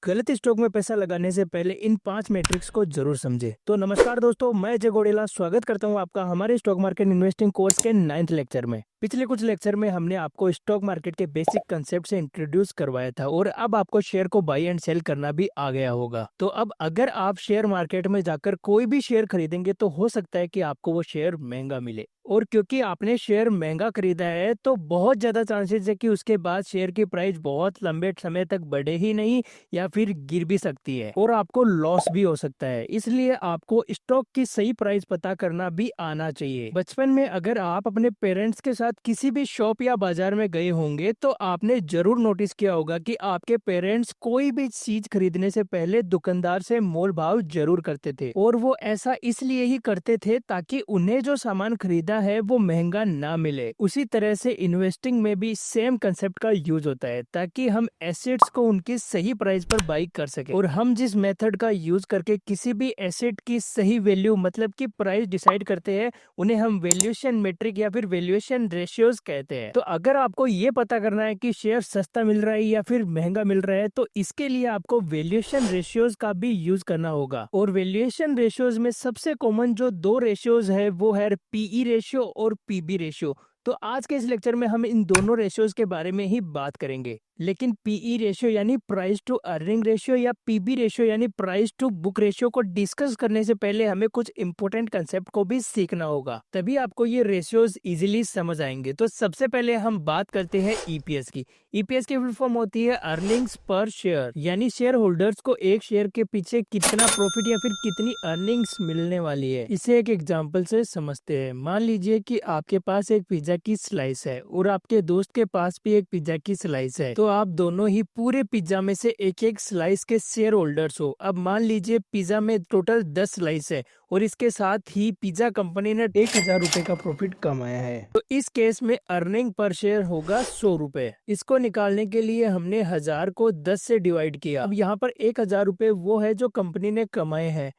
गलत स्टॉक में पैसा लगाने से पहले इन 5 मैट्रिक्स को जरूर समझे। तो नमस्कार दोस्तों, मैं जय गोडेला स्वागत करता हूं आपका हमारे स्टॉक मार्केट इन्वेस्टिंग कोर्स के 9th लेक्चर में। पिछले कुछ लेक्चर में हमने आपको स्टॉक मार्केट के बेसिक कंसेप्ट से इंट्रोड्यूस करवाया था और अब आपको शेयर को बाई एंड सेल करना भी आ गया होगा। तो अब अगर आप शेयर मार्केट में जाकर कोई भी शेयर खरीदेंगे तो हो सकता है कि आपको वो शेयर महंगा मिले, और क्योंकि आपने शेयर महंगा खरीदा है तो बहुत ज्यादा चांसेस है कि उसके बाद शेयर की प्राइस बहुत लंबे समय तक बढ़े ही नहीं या फिर गिर भी सकती है और आपको लॉस भी हो सकता है। इसलिए आपको स्टॉक की सही प्राइस पता करना भी आना चाहिए। बचपन में अगर आप अपने पेरेंट्स के साथ किसी भी शॉप या बाजार में गए होंगे तो आपने जरूर नोटिस किया होगा कि आपके पेरेंट्स कोई भी चीज खरीदने से पहले दुकानदार से मोल भाव जरूर करते थे, और वो ऐसा इसलिए ही करते थे ताकि उन्हें जो सामान खरीदा है वो महंगा ना मिले। उसी तरह से इन्वेस्टिंग में भी सेम कंसेप्ट का यूज होता है ताकि हम एसेट्स को उनकी सही प्राइस पर बाई कर सके। और हम जिस मेथड का यूज करके किसी भी एसेट की सही वैल्यू मतलब की प्राइस डिसाइड करते हैं उन्हें हम वैल्यूएशन मेट्रिक या फिर वैल्यूएशन रेशियोज कहते हैं। तो अगर आपको ये पता करना है कि शेयर सस्ता मिल रहा है या फिर महंगा मिल रहा है तो इसके लिए आपको वैल्यूएशन रेशियोज का भी यूज करना होगा। और वैल्यूएशन रेशियोज में सबसे कॉमन जो दो रेशियोज है वो है पीई रेशियो और पीबी रेशियो। तो आज के इस लेक्चर में हम इन दोनों रेशियोज के बारे में ही बात करेंगे। लेकिन पीई रेशियो यानी प्राइस टू अर्निंग रेशियो या पीबी रेशियो यानी प्राइस टू बुक रेशियो को डिस्कस करने से पहले हमें कुछ इंपॉर्टेंट कंसेप्ट को भी सीखना होगा, तभी आपको ये रेशियोज इजीली समझ आएंगे। तो सबसे पहले हम बात करते हैं ईपीएस की। ईपीएस की फुल फॉर्म होती है अर्निंग्स पर शेयर, यानी शेयर होल्डर्स को एक शेयर के पीछे कितना प्रॉफिट या फिर कितनी अर्निंग्स मिलने वाली है। इसे एक एग्जांपल से समझते हैं। मान लीजिए कि आपके पास एक पिज्जा की स्लाइस है और आपके दोस्त के पास भी एक पिज्जा की स्लाइस है, तो आप दोनों ही पूरे पिज्जा में से एक एक स्लाइस के शेयर होल्डर्स हो। अब मान लीजिए पिज्जा में टोटल 10 स्लाइस है और इसके साथ ही पिज्जा कंपनी ने 1000 रुपए का प्रॉफिट कमाया है, तो इस केस में अर्निंग पर शेयर होगा 100 रुपए। इसको निकालने के लिए हमने 1000 को 10 से डिवाइड किया। अब यहाँ पर 1000 रुपए वो है जो कंपनी ने कमाए हैं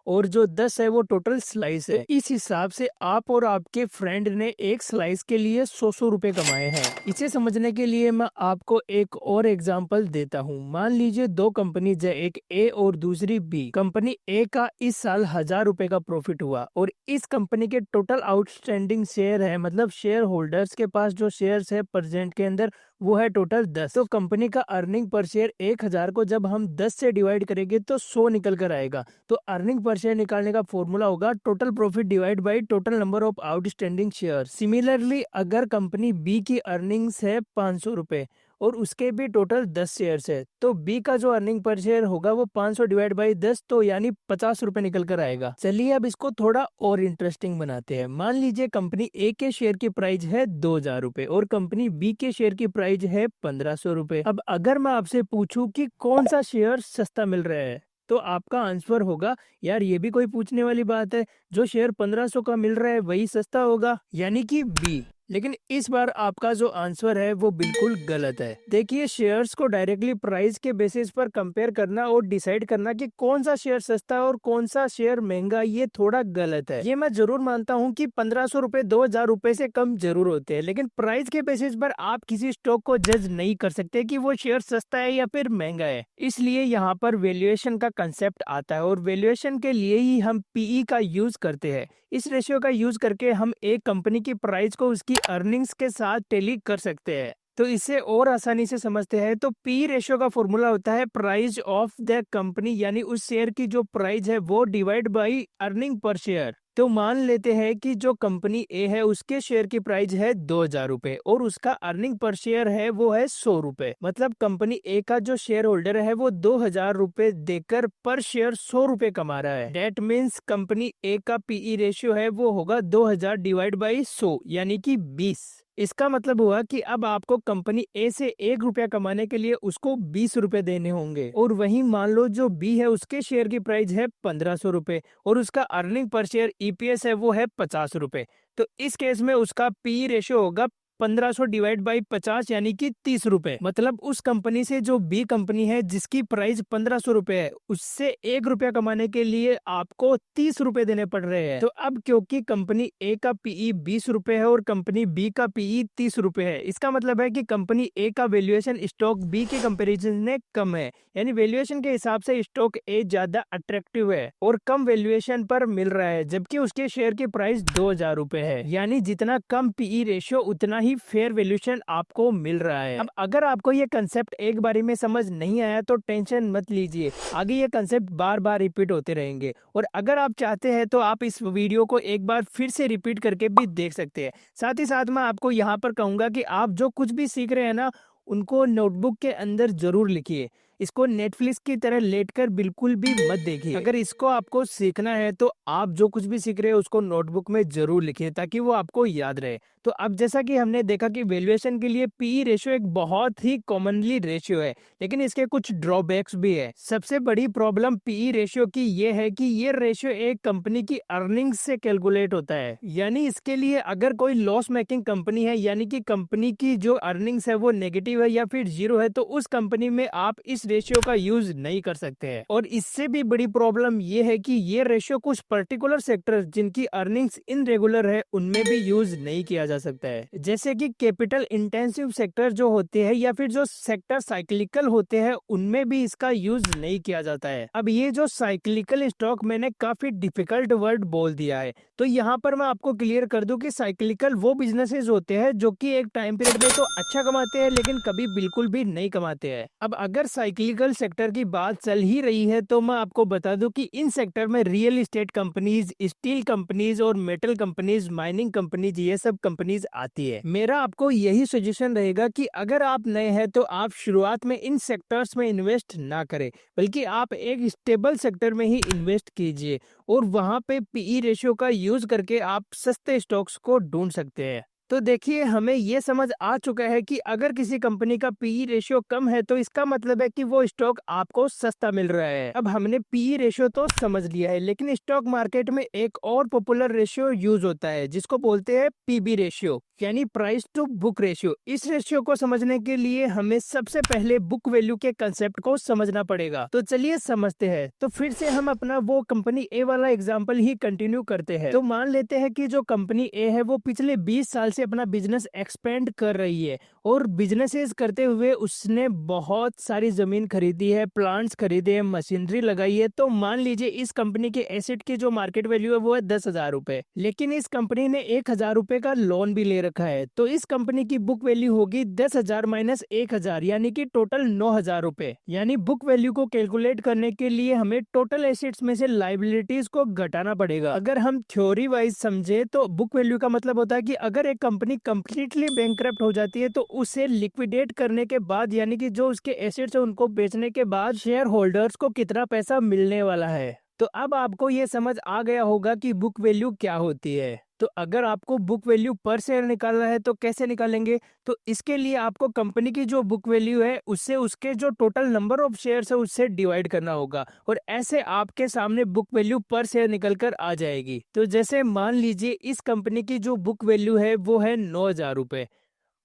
और जो 10 है वो टोटल स्लाइस है। इस हिसाब से आप और आपके फ्रेंड ने एक स्लाइस के लिए 100 रुपए कमाए हैं। इसे समझने के लिए मैं आपको एक और एग्जांपल देता हूँ। मान लीजिए दो कंपनी है, एक ए और दूसरी बी। कंपनी ए का इस साल 1000 रुपए का प्रॉफिट हुआ और इस कंपनी के टोटल आउटस्टैंडिंग शेयर है, मतलब शेयर होल्डर्स के पास जो शेयर्स है प्रेजेंट के अंदर वो है टोटल 10। तो कंपनी का अर्निंग पर शेयर 1000 को जब हम 10 से डिवाइड करेंगे तो 100 निकल कर आएगा। तो अर्निंग पर शेयर निकालने का फॉर्मूला होगा total profit divide by total number of outstanding share. Similarly अगर कंपनी बी की अर्निंग्स है 500 रुपए और उसके भी टोटल 10 शेयर्स है, तो बी का जो अर्निंग पर शेयर होगा वो 500 डिवाइड बाई 10, तो यानी 50 रुपए निकल कर आएगा। चलिए अब इसको थोड़ा और इंटरेस्टिंग बनाते हैं। मान लीजिए कंपनी ए के शेयर की प्राइस है 2000 रुपए और कंपनी बी के शेयर की प्राइस है 1500 रुपए। अब अगर मैं आपसे पूछूं कि कौन सा शेयर सस्ता मिल रहा है तो आपका आंसर होगा यार ये भी कोई पूछने वाली बात है, जो शेयर 1500 का मिल रहा है वही सस्ता होगा, यानी कि बी। लेकिन इस बार आपका जो आंसर है वो बिल्कुल गलत है। देखिए शेयर्स को डायरेक्टली प्राइस के बेसिस पर कंपेयर करना और डिसाइड करना कि कौन सा शेयर सस्ता है और कौन सा शेयर महंगा, ये थोड़ा गलत है। ये मैं जरूर मानता हूँ कि 1500 रुपए 2000 रुपए से कम जरूर होते हैं, लेकिन प्राइस के बेसिस पर आप किसी स्टॉक को जज नहीं कर सकते कि वो शेयर सस्ता है या फिर महंगा है। इसलिए यहाँ पर वैल्यूएशन का कंसेप्ट आता है और वैल्यूएशन के लिए ही हम पीई का यूज करते हैं। इस रेशियो का यूज करके हम एक कंपनी की प्राइस को उसकी अर्निंग्स के साथ टैली कर सकते हैं। तो इसे और आसानी से समझते हैं तो पी रेशियो का फॉर्मूला होता है प्राइस ऑफ द कंपनी, यानी उस शेयर की जो प्राइस है वो divide by earning per share. तो मान लेते हैं कि जो कंपनी ए है उसके शेयर की प्राइस है 2000 रुपए और उसका अर्निंग पर शेयर है वो है 100 रुपए। मतलब कंपनी ए का जो शेयर होल्डर है वो 2000 रुपए देकर पर शेयर 100 रुपए कमा रहा है। डेट मीन्स कंपनी ए का पीई रेशियो है वो होगा 2000 डिवाइड बाई 100 यानी कि 20। इसका मतलब हुआ कि अब आपको कंपनी ए से 1 रुपया कमाने के लिए उसको 20 रुपए देने होंगे, और वहीं मान लो जो बी है उसके शेयर की प्राइस है 1500 रुपए और उसका अर्निंग पर शेयर ईपीएस है वो है 50 रुपए। तो इस केस में उसका पी रेशियो होगा 1500 डिवाइड बाई 50 यानी कि 30 रुपए। मतलब उस कंपनी से जो बी कंपनी है जिसकी प्राइस 1500 रुपए है, उससे 1 रुपया कमाने के लिए आपको 30 रुपए देने पड़ रहे हैं। तो अब क्योंकि कंपनी ए का पीई 20 रुपए है और कंपनी बी का पीई 30 रुपए है, इसका मतलब है कि कंपनी ए का वैल्यूएशन स्टॉक बी के कंपैरिजन में कम है। यानी वैल्यूएशन के हिसाब से स्टॉक ए ज्यादा अट्रैक्टिव है और कम वैल्यूएशन पर मिल रहा है, जबकि उसके शेयर की प्राइस 2000 रुपए है। यानी जितना कम पीई रेशियो उतना ही फेयर वैल्यूएशन आपको मिल रहा है। अब अगर आपको ये कंसेप्ट एक बारी में समझ नहीं आया तो टेंशन मत लीजिए, आगे ये कंसेप्ट बार बार रिपीट होते रहेंगे। और अगर आप चाहते हैं तो आप इस वीडियो को एक बार फिर से रिपीट करके भी देख सकते हैं। साथ ही साथ मैं आपको यहाँ पर कहूंगा कि आप जो कुछ भी सीख रहे हैं ना, उनको नोटबुक के अंदर जरूर लिखिए। इसको नेटफ्लिक्स की तरह लेटकर बिल्कुल भी मत देखिए। अगर इसको आपको सीखना है तो आप जो कुछ भी सीख रहे हैं उसको नोटबुक में जरूर लिखिए ताकि वो आपको याद रहे। तो अब जैसा कि हमने देखा कि वैल्यूएशन के लिए पीई रेशियो एक बहुत ही कॉमनली रेशियो है, लेकिन इसके कुछ ड्रॉबैक्स भी है। सबसे बड़ी प्रॉब्लम पीई रेशियो की ये है कि ये रेशियो एक कंपनी की अर्निंग्स से कैलकुलेट होता है। यानी इसके लिए अगर कोई लॉस मेकिंग कंपनी है, यानी कि कंपनी की जो अर्निंग्स है वो नेगेटिव है या फिर जीरो है, तो उस कंपनी में आप इस रेशियो का यूज नहीं कर सकते हैं। और इससे भी बड़ी प्रॉब्लम ये है कि ये रेशियो कुछ पर्टिकुलर सेक्टर जिनकी अर्निंग्स इनरेगुलर है उनमें भी यूज नहीं किया जा सकता है, जैसे कि कैपिटल इंटेंसिव सेक्टर जो होते हैं या फिर जो सेक्टर साइक्लिकल होते हैं उनमें भी इसका यूज नहीं किया जाता है। अब ये जो साइक्लिकल स्टॉक, मैंने काफी डिफिकल्ट वर्ड बोल दिया है, तो यहाँ पर मैं आपको क्लियर कर दूं कि साइक्लिकल वो बिजनेसेस होते हैं जो कि एक टाइम पीरियड में तो अच्छा कमाते हैं लेकिन कभी बिल्कुल भी नहीं कमाते हैं। अब अगर साइक्लिकल सेक्टर की बात चल ही रही है तो मैं आपको बता दूं कि इन सेक्टर में real estate companies, steel companies और मेटल कंपनीज, माइनिंग कंपनीज, ये सब कंपनीज आती है। मेरा आपको यही सजेशन रहेगा कि अगर आप नए हैं तो आप शुरुआत में इन सेक्टर्स में इन्वेस्ट ना करें, बल्कि आप एक स्टेबल सेक्टर में ही इन्वेस्ट कीजिए और वहां पे पीई रेशियो का यूज करके आप सस्ते स्टॉक्स को ढूंढ सकते हैं। तो देखिए, हमें ये समझ आ चुका है कि अगर किसी कंपनी का पीई रेशियो कम है तो इसका मतलब है कि वो स्टॉक आपको सस्ता मिल रहा है। अब हमने पीई रेशियो तो समझ लिया है, लेकिन स्टॉक मार्केट में एक और पॉपुलर रेशियो यूज होता है जिसको बोलते हैं पीबी रेशियो, यानी प्राइस टू बुक रेशियो। इस रेशियो को समझने के लिए हमें सबसे पहले बुक वैल्यू के कंसेप्ट को समझना पड़ेगा। तो चलिए समझते हैं। तो फिर से हम अपना वो कंपनी ए वाला एग्जांपल ही कंटिन्यू करते हैं। तो मान लेते हैं कि जो कंपनी ए है वो पिछले 20 साल से अपना बिजनेस एक्सपेंड कर रही है और बिजनेसेस करते हुए उसने बहुत सारी जमीन खरीदी है, प्लांट्स खरीदे हैं, मशीनरी लगाई है। तो मान लीजिए इस कंपनी के एसेट की जो मार्केट वैल्यू है वो है 10,000 रुपए, लेकिन इस कंपनी ने 1,000 रुपए का लोन भी ले रखा है। तो इस कंपनी की बुक वैल्यू होगी 10,000 माइनस 1,000 यानी कि टोटल 9,000 रुपए। यानी बुक वैल्यू को कैलकुलेट करने के लिए हमें टोटल एसेट्स में से लायबिलिटीज को घटाना पड़ेगा। अगर हम थ्योरी वाइज समझे तो बुक वैल्यू का मतलब होता है कि अगर एक कंपनी कंप्लीटली बैंकक्रप्ट हो जाती है तो उसे लिक्विडेट करने के बाद, यानी कि जो उसके एसेट्स है उनको बेचने के बाद शेयर होल्डर्स को कितना पैसा मिलने वाला है। तो अब आपको ये समझ आ गया होगा कि बुक वैल्यू क्या होती है। तो अगर आपको बुक वैल्यू पर शेयर निकालना है तो कैसे निकालेंगे? तो इसके लिए आपको कंपनी की जो बुक वैल्यू है उससे उसके जो टोटल नंबर ऑफ शेयर्स है उससे डिवाइड करना होगा और ऐसे आपके सामने बुक वैल्यू पर शेयर निकल कर आ जाएगी। तो जैसे मान लीजिए इस कंपनी की जो बुक वैल्यू है वो है 9,000 रुपए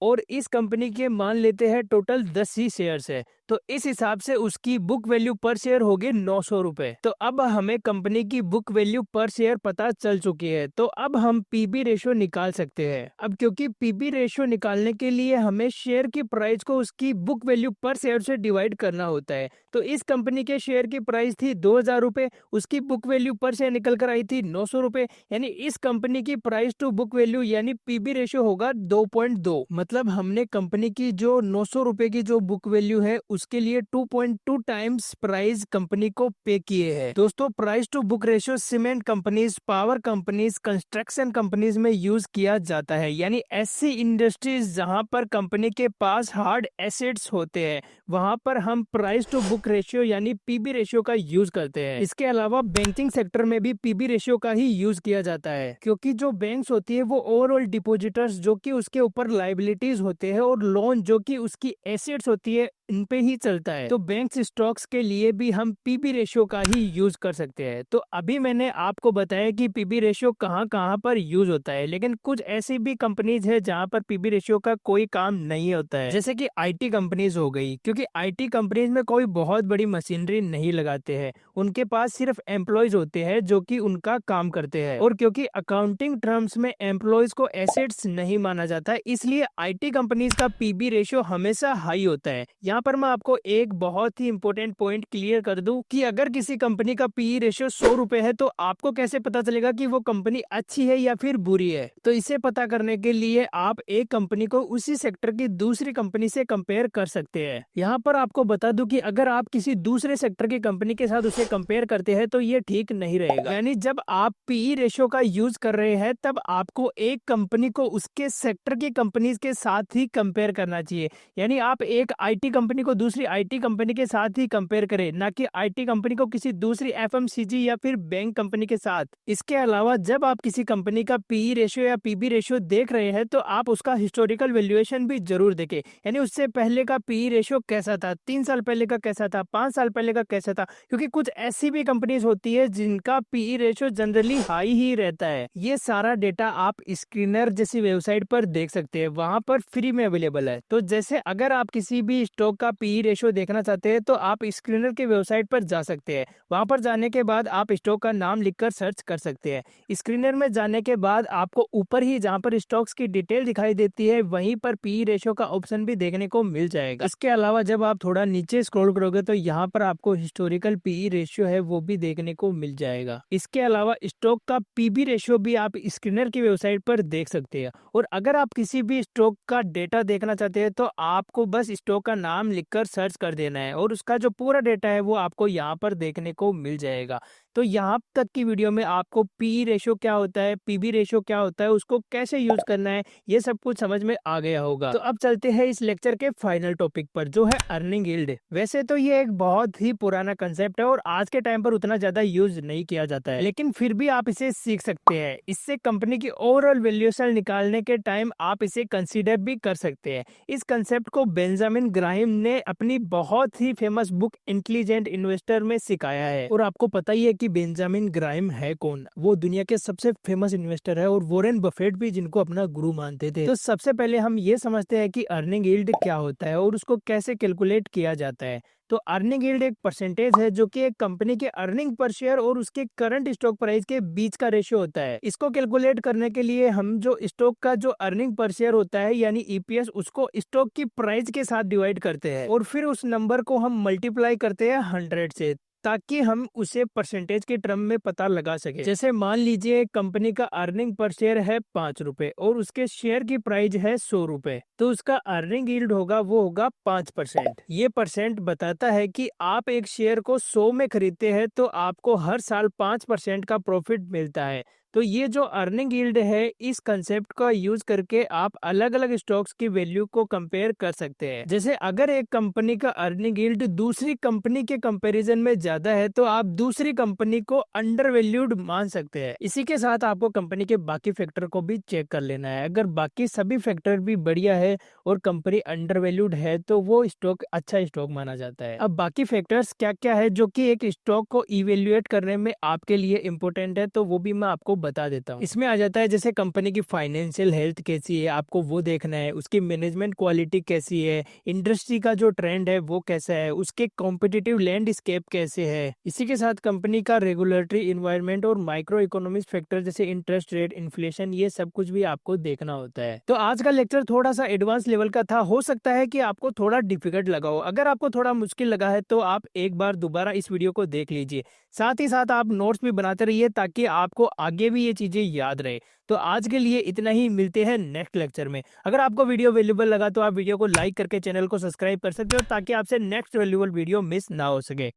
और इस कंपनी के मान लेते हैं टोटल 10 ही शेयर्स है, तो इस हिसाब से उसकी बुक वैल्यू पर शेयर होगी 900 रुपए। तो अब हमें कंपनी की बुक वैल्यू पर शेयर पता चल चुकी है, तो अब हम पीबी रेशियो निकाल सकते हैं। अब क्योंकि पीबी रेशियो निकालने के लिए हमें शेयर की प्राइस को उसकी बुक वैल्यू पर शेयर से डिवाइड करना होता है। तो इस कंपनी के शेयर की प्राइस थी 2,000 रुपए, उसकी बुक वैल्यू पर शेयर निकल कर आई थी 900 रुपए, यानी इस कंपनी की प्राइस टू बुक वैल्यू यानी पीबी रेशियो होगा 2.2। मतलब हमने कंपनी की जो 900 रुपए की जो बुक वैल्यू है उसके लिए 2.2 टाइम्स प्राइस कंपनी को पे किए हैं। दोस्तों, price to book ratio cement companies, power companies, construction companies में यूज किया जाता है, यानी ऐसी इंडस्ट्रीज जहां पर कंपनी के पास हार्ड एसेट्स होते हैं वहां पर हम प्राइस टू बुक रेशियो यानी पीबी रेशियो का यूज करते हैं। इसके अलावा बैंकिंग सेक्टर में भी पीबी रेशियो का ही यूज किया जाता है, क्योंकि जो बैंक्स होती है वो ओवरऑल डिपोजिटर्स जो कि उसके ऊपर लायबिलिटीज होते हैं और लोन जो कि उसकी एसेट्स होती है इन पे ही चलता है। तो बैंक्स स्टॉक्स के लिए भी हम पीबी रेशियो का ही यूज कर सकते हैं। तो अभी मैंने आपको बताया कि पीबी रेशियो कहाँ कहाँ पर यूज होता है, लेकिन कुछ ऐसी भी कंपनीज है जहाँ पर पीबी रेशियो का कोई काम नहीं होता है, जैसे कि आईटी कंपनीज हो गई। क्योंकि आईटी कंपनीज में कोई बहुत बड़ी मशीनरी नहीं लगाते हैं, उनके पास सिर्फ एम्प्लॉयज होते हैं जो कि उनका काम करते हैं। और क्योंकि अकाउंटिंग टर्म्स में एम्प्लॉयज को एसेट्स नहीं माना जाता है, इसलिए आईटी कंपनीज का पीबी रेशियो हमेशा हाई होता है। यहाँ पर मैं आपको एक बहुत ही इंपॉर्टेंट पॉइंट क्लियर कर दूं कि अगर किसी कंपनी का पीई रेशियो 100 रुपए है, तो आपको कैसे पता चलेगा कि वो कंपनी अच्छी है या फिर बुरी है। तो इसे पता करने के लिए आप एक कंपनी को उसी सेक्टर की दूसरी कंपनी से कंपेयर कर सकते हैं। यहाँ पर आपको बता दूं कि अगर आप किसी दूसरे सेक्टर की कंपनी के साथ उसे कंपेयर करते हैं तो ये ठीक नहीं रहेगा। यानी जब आप पीई रेशियो का यूज कर रहे हैं, तब आपको एक कंपनी को उसके सेक्टर की कंपनीज के साथ ही कंपेयर करना चाहिए। यानी आप एक आईटी कंपनी को दूसरी आईटी कंपनी के साथ ही कंपेयर करें, ना कि आईटी कंपनी को किसी दूसरी एफएमसीजी या फिर बैंक कंपनी के साथ। इसके अलावा जब आप किसी कंपनी का पीई रेशियो या पीबी रेशियो देख रहे हैं, तो आप उसका हिस्टोरिकल वैल्यूएशन भी जरूर देखें। यानी उससे पहले का पीई रेशियो कैसा था, 3 साल पहले का कैसा था, 5 साल पहले का कैसा था। क्योंकि कुछ ऐसी भी कंपनीज होती है जिनका पीई रेशियो जनरली हाई ही रहता है। ये सारा डेटा आप स्क्रीनर जैसी वेबसाइट पर देख सकते हैं, वहां पर फ्री में अवेलेबल है। तो जैसे अगर आप किसी भी स्टॉक का पीई रेशियो देखना चाहते हैं, तो आप स्क्रीनर के वेबसाइट पर जा सकते हैं। वहां पर जाने के बाद आप स्टॉक का नाम लिखकर सर्च कर सकते हैं। स्क्रीनर में जाने के बाद आपको ऊपर ही जहां पर स्टॉक्स की डिटेल दिखाई देती है, वहीं पर पीई रेशियो का ऑप्शन भी देखने को मिल जाएगा। इसके अलावा जब आप थोड़ा नीचे स्क्रॉल करोगे, तो यहाँ पर आपको हिस्टोरिकल पीई रेशियो है वो भी देखने को मिल जाएगा। इसके अलावा स्टॉक का पीबी रेशियो भी आप स्क्रीनर की वेबसाइट पर देख सकते हैं। और अगर आप किसी भी स्टॉक का डेटा देखना चाहते हैं, तो आपको बस स्टॉक का नाम लिखकर सर्च कर देना है और उसका जो पूरा डेटा है वो आपको यहाँ पर देखने को मिल जाएगा। तो यहाँ तक की वीडियो में आपको पीई रेशियो क्या होता है, पीबी रेशियो क्या होता है, उसको कैसे यूज करना है, ये सब कुछ समझ में आ गया होगा। तो अब चलते हैं इस लेक्चर के फाइनल टॉपिक पर, जो है अर्निंग यील्ड। वैसे तो ये एक बहुत ही पुराना कंसेप्ट है और आज के टाइम पर उतना ज्यादा यूज नहीं किया जाता है, लेकिन फिर भी आप इसे सीख सकते हैं। इससे कंपनी की ओवरऑल वैल्यूएशन निकालने के टाइम आप इसे कंसीडर भी कर सकते हैं। इस कंसेप्ट को बेंजामिन ग्राहिम ने अपनी बहुत ही फेमस बुक इंटेलिजेंट इन्वेस्टर में सिखाया है। और आपको पता ही है कि बेंजामिन ग्राहिम है कौन। वो दुनिया के सबसे फेमस इन्वेस्टर है और वॉरेन बफेट भी जिनको अपना गुरु मानते थे। तो सबसे पहले हम ये समझते हैं कि अर्निंग यील्ड क्या होता है और उसको कैसे कैलकुलेट किया जाता है। तो अर्निंग यील्ड एक परसेंटेज है जो कि एक कंपनी के अर्निंग पर शेयर और उसके करंट स्टॉक प्राइस के बीच का रेशियो होता है। इसको कैलकुलेट करने के लिए हम जो स्टॉक का जो अर्निंग पर शेयर होता है यानी ईपीएस, उसको स्टॉक की प्राइस के साथ डिवाइड करते हैं और फिर उस नंबर को हम मल्टीप्लाई करते हैं 100 से, ताकि हम उसे परसेंटेज के टर्म में पता लगा सके। जैसे मान लीजिए कंपनी का अर्निंग पर शेयर है 5 रुपए और उसके शेयर की प्राइस है 100 रुपए, तो उसका अर्निंग यील्ड होगा वो होगा 5%। ये परसेंट बताता है कि आप एक शेयर को 100 में खरीदते हैं तो आपको हर साल 5% का प्रॉफिट मिलता है। तो ये जो अर्निंग यील्ड है, इस कंसेप्ट का यूज करके आप अलग अलग स्टॉक्स की वैल्यू को कंपेयर कर सकते हैं। जैसे अगर एक कंपनी का अर्निंग यील्ड दूसरी कंपनी के कंपैरिजन में ज्यादा है, तो आप दूसरी कंपनी को अंडर वैल्यूड मान सकते हैं। इसी के साथ आपको कंपनी के बाकी फैक्टर को भी चेक कर लेना है। अगर बाकी सभी फैक्टर भी बढ़िया है और कंपनी अंडर वैल्यूड है, तो वो स्टॉक अच्छा स्टॉक माना जाता है। अब बाकी फैक्टर्स क्या क्या है जो कि एक स्टॉक को इवेल्युएट करने में आपके लिए इम्पोर्टेंट है, तो वो भी मैं आपको बता देता हूँ। इसमें आ जाता है जैसे कंपनी की फाइनेंशियल हेल्थ कैसी है, आपको वो देखना है। उसकी मैनेजमेंट क्वालिटी कैसी है, इंडस्ट्री का जो ट्रेंड है वो कैसा है, उसके कॉम्पिटिटिव लैंडस्केप कैसे है। इसी के साथ कंपनी का रेगुलेटरी इन्वायरमेंट और माइक्रो इकोनॉमिक फैक्टर जैसे इंटरेस्ट रेट, इन्फ्लेशन, ये सब कुछ भी आपको देखना होता है। तो आज का लेक्चर थोड़ा सा एडवांस लेवल का था, हो सकता है कि आपको थोड़ा डिफिकल्ट लगा हो। अगर आपको थोड़ा मुश्किल लगा है तो आप एक बार दोबारा इस वीडियो को देख लीजिए। साथ ही साथ आप नोट्स भी बनाते रहिए ताकि आपको आगे भी ये चीजें याद रहे। तो आज के लिए इतना ही, मिलते हैं नेक्स्ट लेक्चर में। अगर आपको वीडियो वैल्यूएबल लगा तो आप वीडियो को लाइक करके चैनल को सब्सक्राइब कर सकते हो ताकि आपसे नेक्स्ट वैल्यूएबल वीडियो मिस ना हो सके।